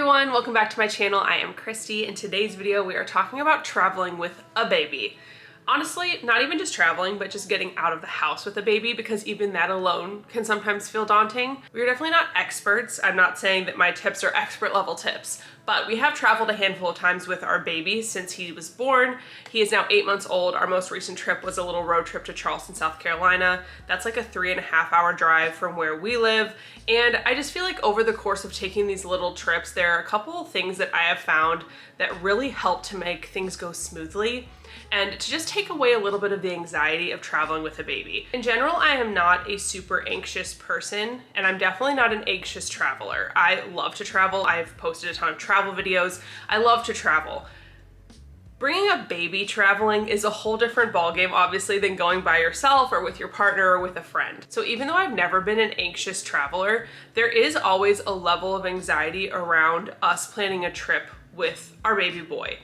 everyone, welcome back to my channel. I am Christy. In today's video we are talking about traveling with a baby. Honestly, not even just traveling, but just getting out of the house with a baby, because even that alone can sometimes feel daunting. We're definitely not experts. I'm not saying that my tips are expert level tips, but we have traveled a handful of times with our baby since he was born. He is now 8 months old. Our most recent trip was a little road trip to Charleston, South Carolina. That's like a 3.5-hour drive from where we live. And I just feel like over the course of taking these little trips, there are a couple of things that I have found that really help to make things go smoothly and to just take away a little bit of the anxiety of traveling with a baby. In general, I am not a super anxious person, and I'm definitely not an anxious traveler. I love to travel. I've posted a ton of travel videos. I love to travel. Bringing a baby traveling is a whole different ballgame, obviously, than going by yourself or with your partner or with a friend. So even though I've never been an anxious traveler, there is always a level of anxiety around us planning a trip with our baby boy.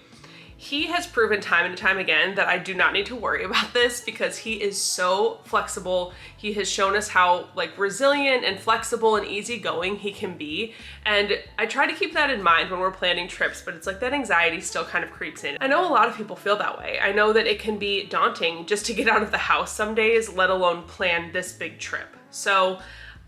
He has proven time and time again that I do not need to worry about this because he is so flexible. He has shown us how resilient and flexible and easygoing he can be. And I try to keep that in mind when we're planning trips, but it's like that anxiety still kind of creeps in. I know a lot of people feel that way. I know that it can be daunting just to get out of the house some days, let alone plan this big trip. So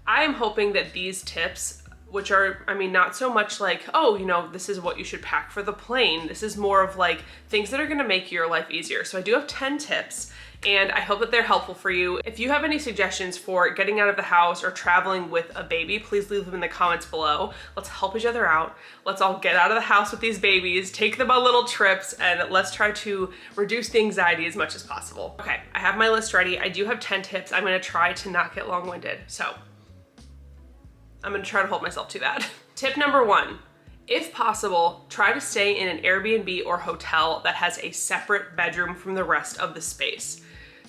I am hoping that these tips, which are, not so much like, oh, this is what you should pack for the plane. This is more of like things that are gonna make your life easier. So I do have 10 tips, and I hope that they're helpful for you. If you have any suggestions for getting out of the house or traveling with a baby, please leave them in the comments below. Let's help each other out. Let's all get out of the house with these babies, take them on little trips, and let's try to reduce the anxiety as much as possible. Okay, I have my list ready. I do have 10 tips. I'm gonna try to not get long-winded. So I'm gonna try to hold myself to that. Tip number 1, if possible, try to stay in an Airbnb or hotel that has a separate bedroom from the rest of the space.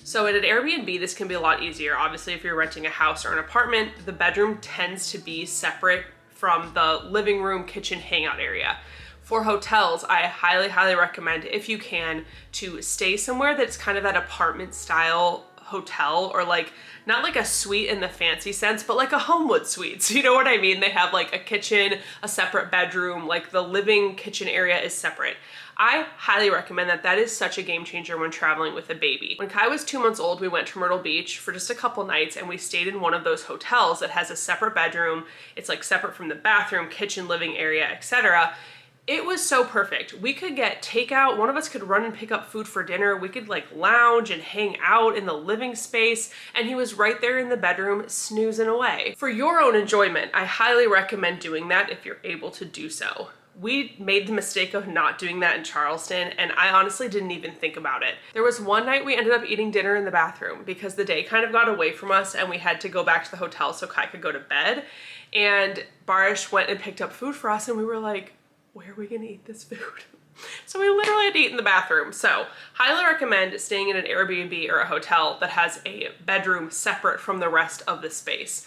So at an Airbnb, this can be a lot easier. Obviously, if you're renting a house or an apartment, the bedroom tends to be separate from the living room, kitchen, hangout area. For hotels, I highly, highly recommend, if you can, to stay somewhere that's kind of that apartment style hotel, or not like a suite in the fancy sense, but like a Homewood suite. So you know what I mean? They have like a kitchen, a separate bedroom, like the living kitchen area is separate. I highly recommend that. That is such a game changer when traveling with a baby. When Kai was 2 months old, we went to Myrtle Beach for just a couple nights, and we stayed in one of those hotels that has a separate bedroom. It's like separate from the bathroom, kitchen, living area, etc. It was so perfect. We could get takeout. One of us could run and pick up food for dinner. We could lounge and hang out in the living space, and he was right there in the bedroom snoozing away. For your own enjoyment, I highly recommend doing that if you're able to do so. We made the mistake of not doing that in Charleston, and I honestly didn't even think about it. There was one night we ended up eating dinner in the bathroom because the day kind of got away from us and we had to go back to the hotel so Kai could go to bed. And Barish went and picked up food for us, and we were like, where are we gonna eat this food? So we literally had to eat in the bathroom. So highly recommend staying in an Airbnb or a hotel that has a bedroom separate from the rest of the space.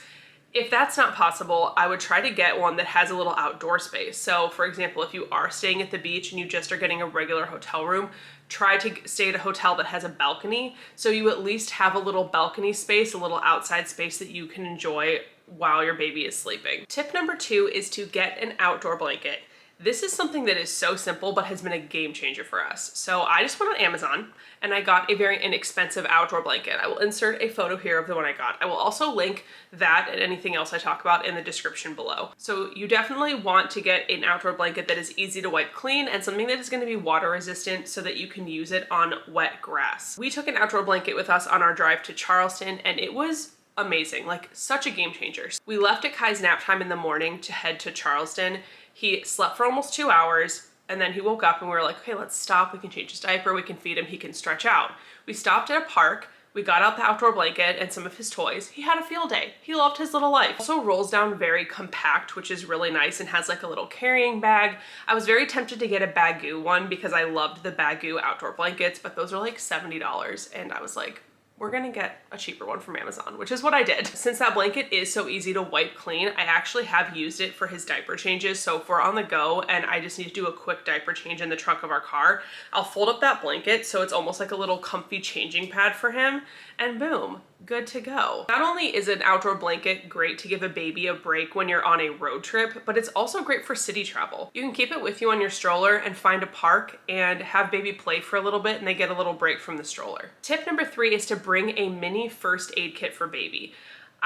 If that's not possible, I would try to get one that has a little outdoor space. So for example, if you are staying at the beach and you just are getting a regular hotel room, try to stay at a hotel that has a balcony, so you at least have a little balcony space, a little outside space that you can enjoy while your baby is sleeping. Tip number 2 is to get an outdoor blanket. This is something that is so simple but has been a game changer for us. So I just went on Amazon and I got a very inexpensive outdoor blanket. I will insert a photo here of the one I got. I will also link that and anything else I talk about in the description below. So you definitely want to get an outdoor blanket that is easy to wipe clean and something that is going to be water resistant so that you can use it on wet grass. We took an outdoor blanket with us on our drive to Charleston, and it was amazing, such a game changer. We left at Kai's nap time in the morning to head to Charleston. He slept for almost 2 hours, and then he woke up and we were like, okay, let's stop. We can change his diaper, we can feed him, he can stretch out. We stopped at a park, we got out the outdoor blanket and some of his toys. He had a field day. He loved his little life. Also rolls down very compact, which is really nice, and has a little carrying bag. I was very tempted to get a Baggu one because I loved the Baggu outdoor blankets, but those are $70, and I was like, we're gonna get a cheaper one from Amazon, which is what I did. Since that blanket is so easy to wipe clean, I actually have used it for his diaper changes. So if we're on the go and I just need to do a quick diaper change in the trunk of our car, I'll fold up that blanket so it's almost like a little comfy changing pad for him, and boom, good to go. Not only is an outdoor blanket great to give a baby a break when you're on a road trip, but it's also great for city travel. You can keep it with you on your stroller and find a park and have baby play for a little bit and they get a little break from the stroller. Tip number 3 is to bring a mini first aid kit for baby.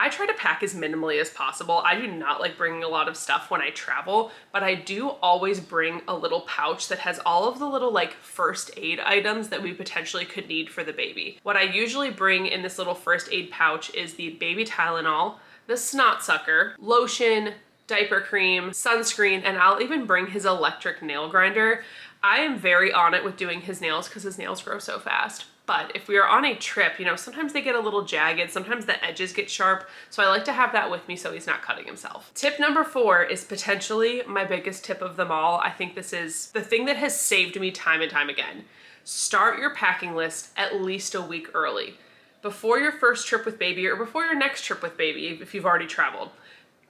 I try to pack as minimally as possible. I do not like bringing a lot of stuff when I travel, but I do always bring a little pouch that has all of the little like first aid items that we potentially could need for the baby. What I usually bring in this little first aid pouch is the baby Tylenol, the snot sucker, lotion, diaper cream, sunscreen, and I'll even bring his electric nail grinder. I am very on it with doing his nails because his nails grow so fast. But if we are on a trip, you know, sometimes they get a little jagged, sometimes the edges get sharp, so I like to have that with me so he's not cutting himself. Tip number 4 is potentially my biggest tip of them all. I think this is the thing that has saved me time and time again. Start your packing list at least a week early. Before your first trip with baby or before your next trip with baby, if you've already traveled.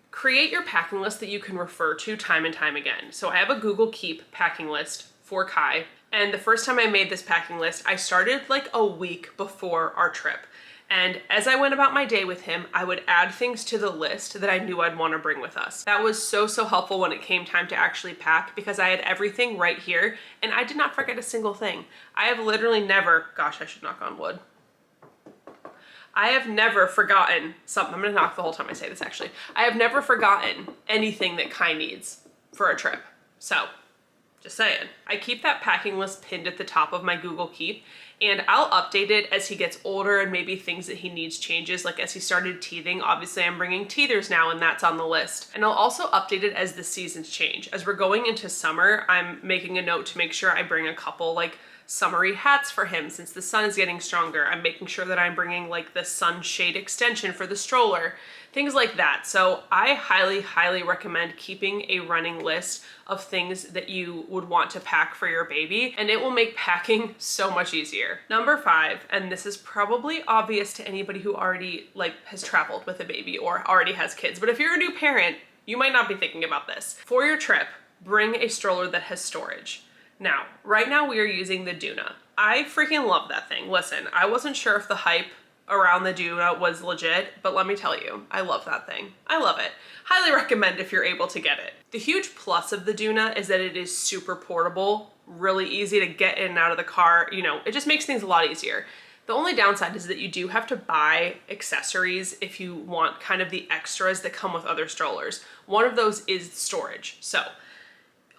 Create your packing list that you can refer to time and time again. So I have a Google Keep packing list for Kai. And the first time I made this packing list, I started like a week before our trip. And as I went about my day with him, I would add things to the list that I knew I'd want to bring with us. That was so helpful when it came time to actually pack because I had everything right here and I did not forget a single thing. I have literally never, gosh, I should knock on wood. I have never forgotten something. I'm gonna knock the whole time I say this actually. I have never forgotten anything that Kai needs for a trip. So, just saying. I keep that packing list pinned at the top of my Google Keep and I'll update it as he gets older and maybe things that he needs changes. Like as he started teething, obviously I'm bringing teethers now and that's on the list. And I'll also update it as the seasons change. As we're going into summer, I'm making a note to make sure I bring a couple like summery hats for him since the sun is getting stronger. I'm making sure that I'm bringing like the sunshade extension for the stroller, things like that. So I highly recommend keeping a running list of things that you would want to pack for your baby, and it will make packing so much easier. Number 5, and this is probably obvious to anybody who already like has traveled with a baby or already has kids, but if you're a new parent, you might not be thinking about this. For your trip, bring a stroller that has storage. Now, right now we are using the Doona. I freaking love that thing. Listen, I wasn't sure if the hype around the Doona was legit, but let me tell you, I love that thing. I love it. Highly recommend if you're able to get it. The huge plus of the Doona is that it is super portable, really easy to get in and out of the car. You know, it just makes things a lot easier. The only downside is that you do have to buy accessories if you want kind of the extras that come with other strollers. One of those is storage. So,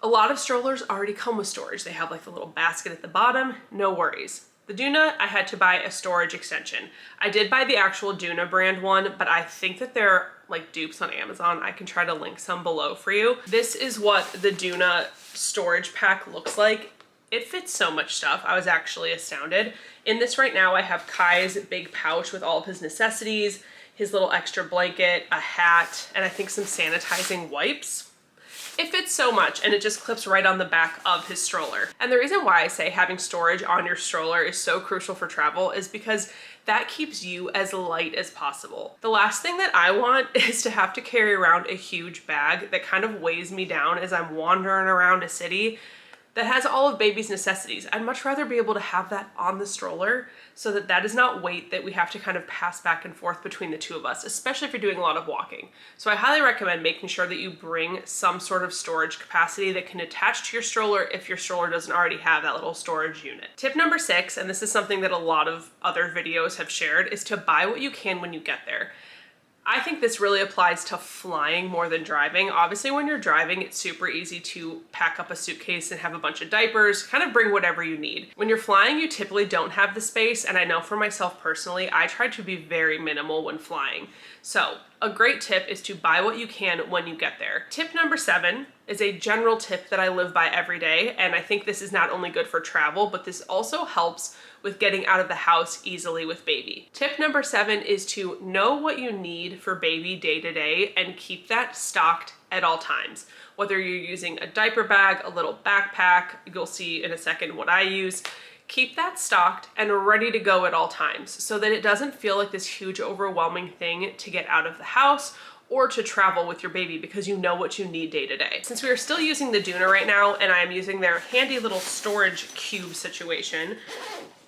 a lot of strollers already come with storage. They have like the little basket at the bottom, no worries. The Doona, I had to buy a storage extension. I did buy the actual Doona brand one, but I think that they're like dupes on Amazon. I can try to link some below for you. This is what the Doona storage pack looks like. It fits so much stuff. I was actually astounded. In this right now, I have Kai's big pouch with all of his necessities, his little extra blanket, a hat, and I think some sanitizing wipes. It fits so much and it just clips right on the back of his stroller. And the reason why I say having storage on your stroller is so crucial for travel is because that keeps you as light as possible. The last thing that I want is to have to carry around a huge bag that kind of weighs me down as I'm wandering around a city that has all of baby's necessities. I'd much rather be able to have that on the stroller so that that is not weight that we have to kind of pass back and forth between the two of us, especially if you're doing a lot of walking. So I highly recommend making sure that you bring some sort of storage capacity that can attach to your stroller if your stroller doesn't already have that little storage unit. Tip number 6, and this is something that a lot of other videos have shared, is to buy what you can when you get there. I think this really applies to flying more than driving. Obviously, when you're driving, it's super easy to pack up a suitcase and have a bunch of diapers, kind of bring whatever you need. When you're flying, you typically don't have the space, and I know for myself personally, I try to be very minimal when flying. So a great tip is to buy what you can when you get there. Tip number 7 is a general tip that I live by every day, and I think this is not only good for travel, but this also helps with getting out of the house easily with baby. Tip number 7 is to know what you need for baby day to day and keep that stocked at all times. Whether you're using a diaper bag, a little backpack, you'll see in a second what I use, keep that stocked and ready to go at all times so that it doesn't feel like this huge overwhelming thing to get out of the house or to travel with your baby because you know what you need day to day. Since we are still using the Doona right now and I'm using their handy little storage cube situation,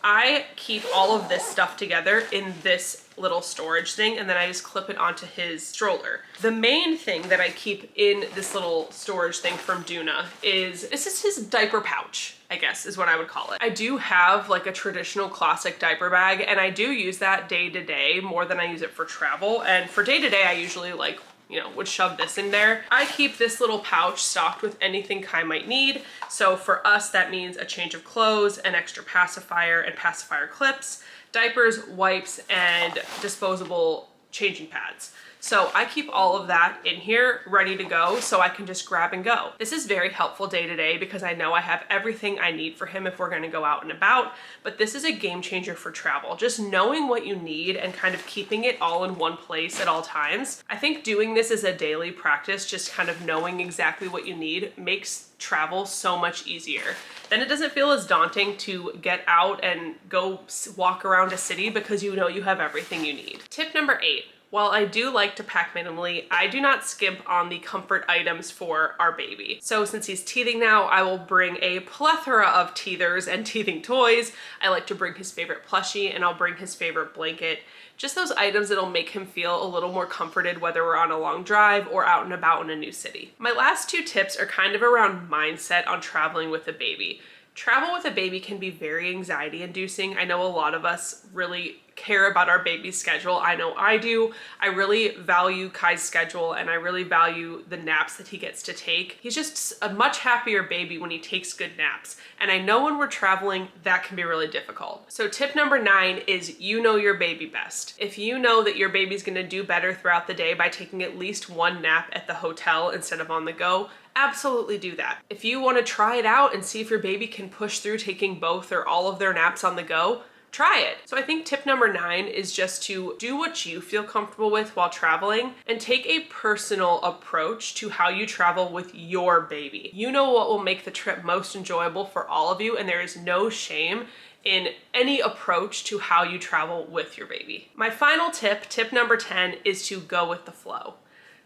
I keep all of this stuff together in this little storage thing, and then I just clip it onto his stroller. The main thing that I keep in this little storage thing from Doona is, this is his diaper pouch, I guess is what I would call it. I do have like a traditional classic diaper bag, and I do use that day to day more than I use it for travel. And for day to day, I usually like, you know, would shove this in there. I keep this little pouch stocked with anything Kai might need. So for us, that means a change of clothes, an extra pacifier and pacifier clips, diapers, wipes, and disposable changing pads. So I keep all of that in here ready to go so I can just grab and go. This is very helpful day to day because I know I have everything I need for him if we're gonna go out and about, but this is a game changer for travel. Just knowing what you need and kind of keeping it all in one place at all times. I think doing this as a daily practice, just kind of knowing exactly what you need, makes travel so much easier. Then it doesn't feel as daunting to get out and go walk around a city because you know you have everything you need. Tip number 8. While I do like to pack minimally, I do not skimp on the comfort items for our baby. So since he's teething now, I will bring a plethora of teethers and teething toys. I like to bring his favorite plushie, and I'll bring his favorite blanket. Just those items that'll make him feel a little more comforted whether we're on a long drive or out and about in a new city. My last 2 tips are kind of around mindset on traveling with a baby. Travel with a baby can be very anxiety inducing. I know a lot of us really care about our baby's schedule. I know I do. I really value Kai's schedule, and I really value the naps that he gets to take. He's just a much happier baby when he takes good naps. And I know when we're traveling, that can be really difficult. So tip number 9 is you know your baby best. If you know that your baby's gonna do better throughout the day by taking at least 1 nap at the hotel instead of on the go, absolutely do that. If you want to try it out and see if your baby can push through taking both or all of their naps on the go, try it. So I think tip number 9 is just to do what you feel comfortable with while traveling and take a personal approach to how you travel with your baby. You know what will make the trip most enjoyable for all of you, and there is no shame in any approach to how you travel with your baby. My final tip, tip number 10, is to go with the flow.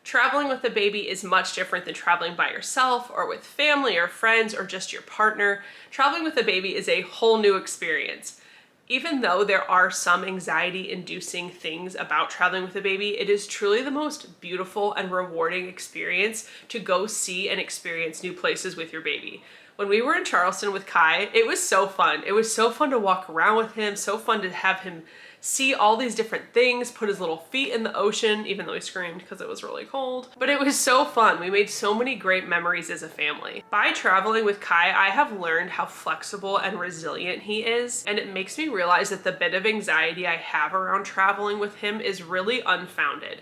Traveling with a baby is much different than traveling by yourself or with family or friends or just your partner. Traveling with a baby is a whole new experience. Even though there are some anxiety-inducing things about traveling with a baby, it is truly the most beautiful and rewarding experience to go see and experience new places with your baby. When we were in Charleston with Kai, it was so fun. It was so fun to walk around with him, so fun to have him see all these different things, put his little feet in the ocean, even though he screamed because it was really cold. But it was so fun. We made so many great memories as a family. By traveling with Kai, I have learned how flexible and resilient he is, and it makes me realize that the bit of anxiety I have around traveling with him is really unfounded.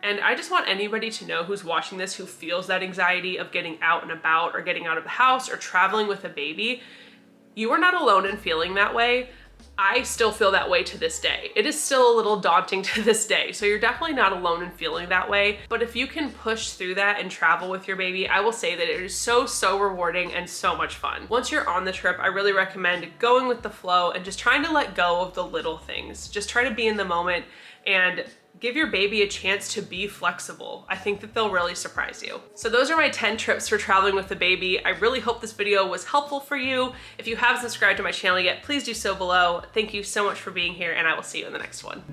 And I just want anybody to know who's watching this who feels that anxiety of getting out and about or getting out of the house or traveling with a baby, you are not alone in feeling that way. I still feel that way to this day. It is still a little daunting to this day, so you're definitely not alone in feeling that way. But if you can push through that and travel with your baby, I will say that it is so rewarding and so much fun. Once you're on the trip, I really recommend going with the flow and just trying to let go of the little things. Just try to be in the moment and give your baby a chance to be flexible. I think that they'll really surprise you. So those are my 10 trips for traveling with a baby. I really hope this video was helpful for you. If you haven't subscribed to my channel yet, please do so below. Thank you so much for being here, and I will see you in the next one.